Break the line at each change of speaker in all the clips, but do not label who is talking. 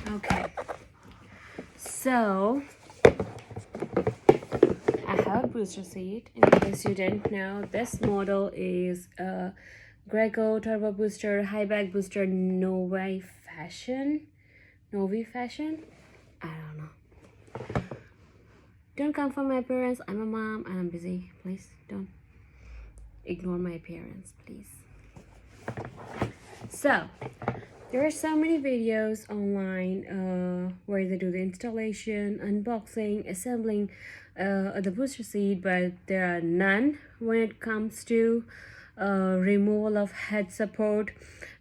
Okay, so I have a booster seat. In case you didn't know, this model is a Graco Turbobooster Highback Booster Novi Fashion. I don't know. Don't come for my appearance. I'm a mom and I'm busy. Please don't ignore my appearance, please. So there are so many videos online where they do the installation, unboxing, assembling the booster seat, but there are none when it comes to removal of head support,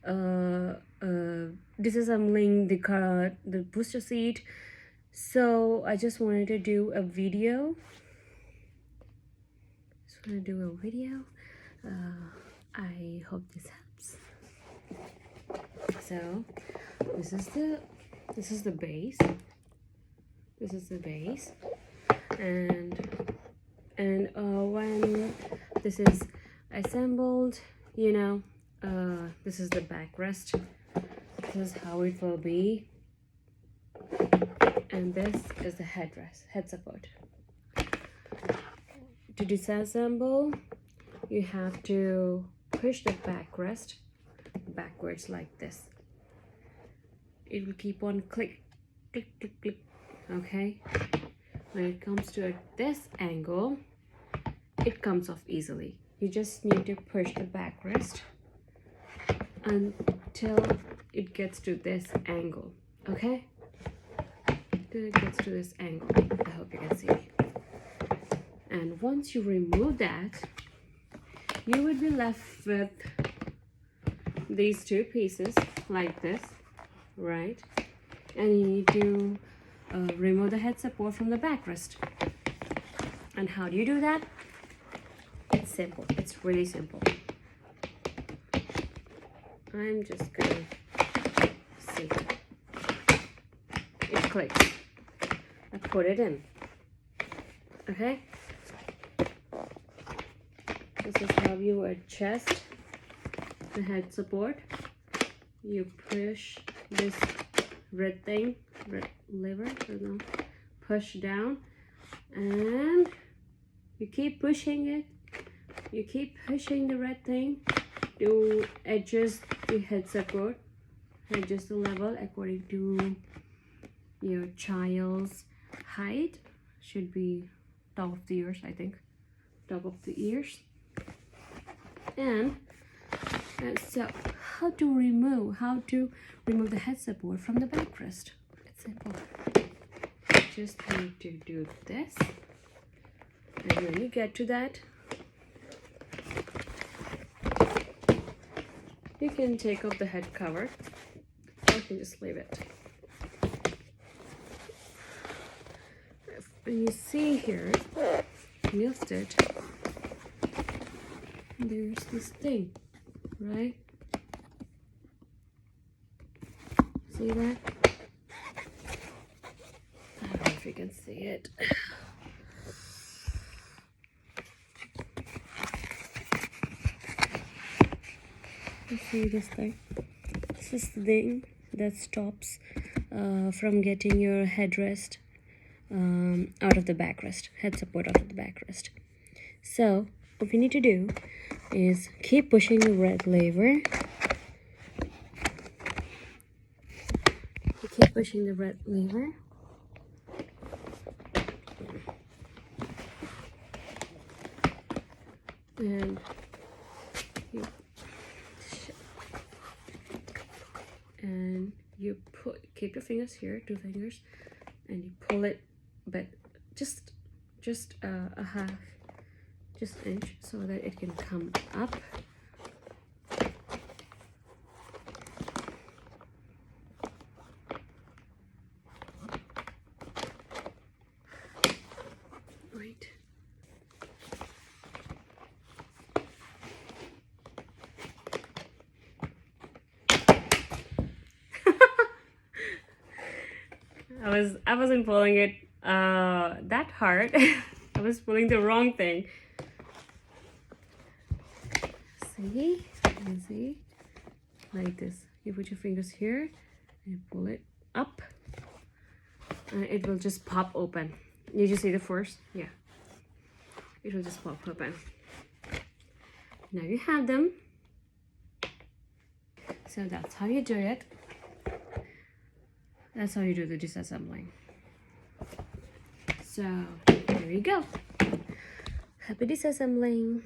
disassembling the booster seat. So I just wanted to do a video. I hope this helps. So this is the base. This is the base, and when this is assembled, you know, this is the backrest. This is how it will be, and this is the headrest, head support. To disassemble, you have to push the backrest backwards like this. It will keep on click, click, click, click. Okay, when it comes to this angle, it comes off easily. You just need to push the backrest until it gets to this angle. Okay, till it gets to this angle. I hope you can see me. And once you remove that, you would be left with these two pieces like this, right? And you need to remove the head support from the backrest. And how do you do that? It's simple. It's really simple. I'm just gonna see. It clicks. I put it in. Okay? This is how you adjust the head support. You push this red lever, push down, and you keep pushing it. You keep pushing the red thing to adjust the head support, adjust the level according to your child's height. Should be top of the ears, I think. Top of the ears. And so how to remove the head support from the backrest? It's simple. You just need to do this, and when you get to that, you can take off the head cover, or you can just leave it. When you see here, lift it, there's this thing, right? See that? I don't know if you can see it. You see this thing? This is the thing that stops from getting your headrest out of the backrest, head support out of the backrest. So what we need to do is keep pushing the red lever. You keep pushing the red lever. And you keep your fingers here, 2 fingers, and you pull it, but just a half, just an inch, so that it can come up. Right. I wasn't pulling it that hard. I was pulling the wrong thing. See? You can see? Like this. You put your fingers here and you pull it up and it will just pop open. Did you see the force? Yeah, it will just pop open. Now you have them. So that's how you do it. That's how you do the disassembling. So there you go. Happy disassembling.